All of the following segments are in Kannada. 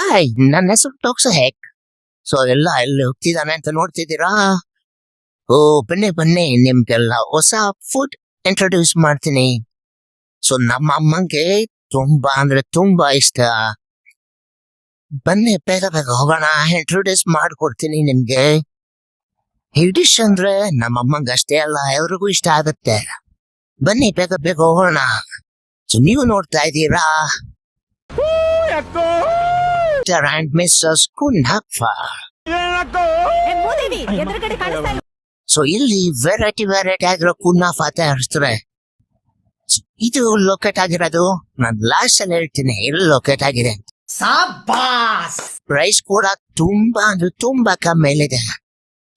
ಹಾಯ್, ನನ್ನ ಹೆಸರು ಟೋಕ್ಸ್ ಹೆಕ್. ಸೊ ಎಲ್ಲ ಎಲ್ಲಿ ಹೋಗ್ತಿದ್ದಾನೆ ಅಂತ ನೋಡ್ತಿದ್ದೀರಾ? ಓ ಬನ್ನಿ ಬನ್ನಿ, ನಿಮ್ಗೆಲ್ಲ ಹೊಸ ಫುಡ್ ಇಂಟ್ರೊಡ್ಯೂಸ್ ಮಾಡ್ತೀನಿ. ಸೊ ನಮ್ಮ ಅಮ್ಮಂಗೆ ತುಂಬಾ ಅಂದ್ರೆ ತುಂಬಾ ಇಷ್ಟ. ಬನ್ನಿ ಬೇಗ ಬೇಗ ಹೋಗೋಣ, ಇಂಟ್ರೊಡ್ಯೂಸ್ ಮಾಡ್ಕೊಡ್ತೀನಿ ನಿಮ್ಗೆ. ಈ ಡಿಶ್ ಅಂದ್ರೆ ನಮ್ಮ ಅಮ್ಮಂಗೆ ಅಷ್ಟೇ ಅಲ್ಲ, ಎಲ್ರಿಗೂ ಇಷ್ಟ ಆಗುತ್ತೆ. ಬನ್ನಿ ಬೇಗ ಬೇಗ ಹೋಗೋಣ. ಸೊ ನೀವು ನೋಡ್ತಾ ಇದ್ದೀರಾ and Mrs. Kunhappa. ಸೊ ಇಲ್ಲಿ ವೆರೈಟಿ ಆಗಿರೋ ಕುನಾಫಾ ತಯಾರಿಸ್ತಾರೆ. ಇದು ಲೊಕೇಟ್ ಆಗಿರೋದು ನಾನು ಲಾಸ್ಟ್ ಅಲ್ಲಿ ಹೇಳ್ತೀನಿ ಎಲ್ಲಿ ಲೊಕೇಟ್ ಆಗಿದೆ. ಪ್ರೈಸ್ ಕೂಡ ತುಂಬಾ ಅಂದ್ರೆ ತುಂಬಾ ಕಮ್ಮಿಲಿದೆ.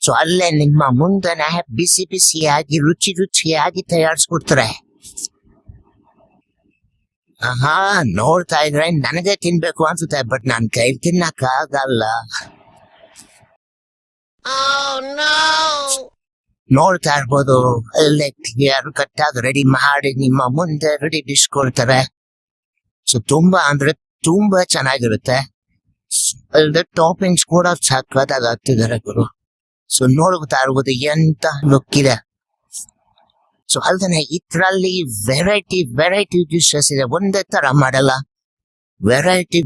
ಸೊ ಅಲ್ಲೇ ನಿಮ್ಮ ಮುಂದೆನೆ ಬಿಸಿ ಬಿಸಿಯಾಗಿ ರುಚಿಯಾಗಿ ತಯಾರಿಸ್ಕೊಡ್ತಾರೆ. ಹಾ, ನೋಡ್ತಾ ಇದ್ರೆ ನನಗೆ ತಿನ್ಬೇಕು ಅನ್ಸುತ್ತೆ, ಬಟ್ ನನ್ ಕೈ ತಿನ್ನಕ್ ಆಗಲ್ಲ. ನೋಡ್ತಾ ಇರ್ಬೋದು, ಅಲ್ಲೇ ಕ್ಲಿಯರ್ ಕಟ್ ಆಗಿ ರೆಡಿ ಮಾಡಿ ನಿಮ್ಮ ಮುಂದೆ ರೆಡಿ ಡಿಶ್ ಕೊಡ್ತಾರೆ. ಸೊ ತುಂಬಾ ಅಂದ್ರೆ ತುಂಬಾ ಚೆನ್ನಾಗಿರುತ್ತೆ. ಅಲ್ಲದೆ ಟಾಪಿಂಗ್ಸ್ ಕೂಡ ಸಕ್ಕತ್ತಾಗಿ ಹಾಕ್ತಿದ್ದಾರೆ ಗುರು. ಸೊ ನೋಡ್ತಾ ಇರ್ಬೋದು ಎಂತ ಲುಕ್ ಇದೆ. ಸೊ ಅಲ್ದೇನೆ ಇದ್ರಲ್ಲಿ ವೆರೈಟಿ ಡಿಶಸ್ ಇದೆ. ಒಂದೇ ತರ ಮಾಡಲ್ಲ,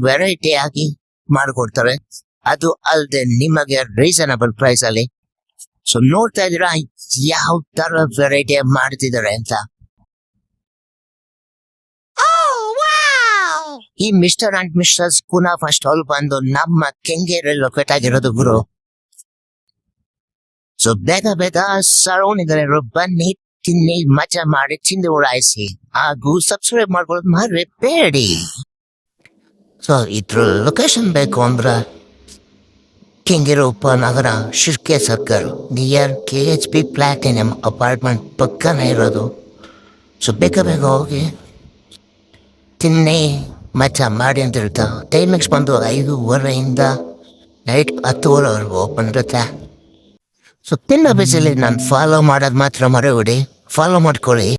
ವೆರೈಟಿ ಆಗಿ ಮಾಡ್ಕೊಡ್ತಾರೆ. ಅದು ಅಲ್ದೆ ನಿಮಗೆ ರೀಸನಬಲ್ ಪ್ರೈಸ್ ಅಲ್ಲಿ. ಸೊ ನೋಡ್ತಾ ಇದ್ದೀರಾ ಯಾವ ತರ ವೆರೈಟಿ ಮಾಡ್ತಿದ್ದಾರೆ ಅಂತ. ಈ ಮಿಸ್ಟರ್ ಅಂಡ್ ಮಿಸ್ಟರ್ಸ್ ಕುನಾಫಾ ಸ್ಟಾಲ್ ಬಂದು ನಮ್ಮ ಕೆಂಗೇರಿ ಲೊಕೇಟ್ ಆಗಿರೋದು ಗುರು. ಸೊ ಬೇಗ ಸರೌಂಡಿಂಗ್ ಬನ್ನಿ, ತಿನ್ನಿ, ಮಜಾ ಮಾಡಿ, ತಿಂದು ಉಡಾಯಿಸಿ. ಹಾಗೂ ಸಬ್ಸ್ಕ್ರೈಬ್ ಮಾಡ್ಕೊಳ್ಳೋದು ಮರಿಬೇಡಿ. ಸೊ ಇದ್ರ ಲೊಕೇಶನ್ ಬೇಕು ಅಂದ್ರೆ Kengeri Upanagara, Shirke circle, near KHP platinum apartment ಪಕ್ಕನೇ ಇರೋದು. ಸೊ ಬೇಗ ಹೋಗಿ ತಿನ್ನಿ, ಮಜಾ ಮಾಡಿ ಅಂತ ಹೇಳ್ತಾ. ಟೈಮಿಂಗ್ಸ್ ಬಂದು 5:30 ನೈಟ್ 10:00ವರೆಗೂ ಓಪನ್ ಇರುತ್ತೆ. ಸೊ ತಿನ್ನೋ ಬಿಸಿಲಿ ನಾನು ಫಾಲೋ ಮಾಡೋದು ಮಾತ್ರ ಮರೆಯಬೇಡಿ, ಫಾಲೋ ಮಾಡ್ಕೊಳ್ಳಿ.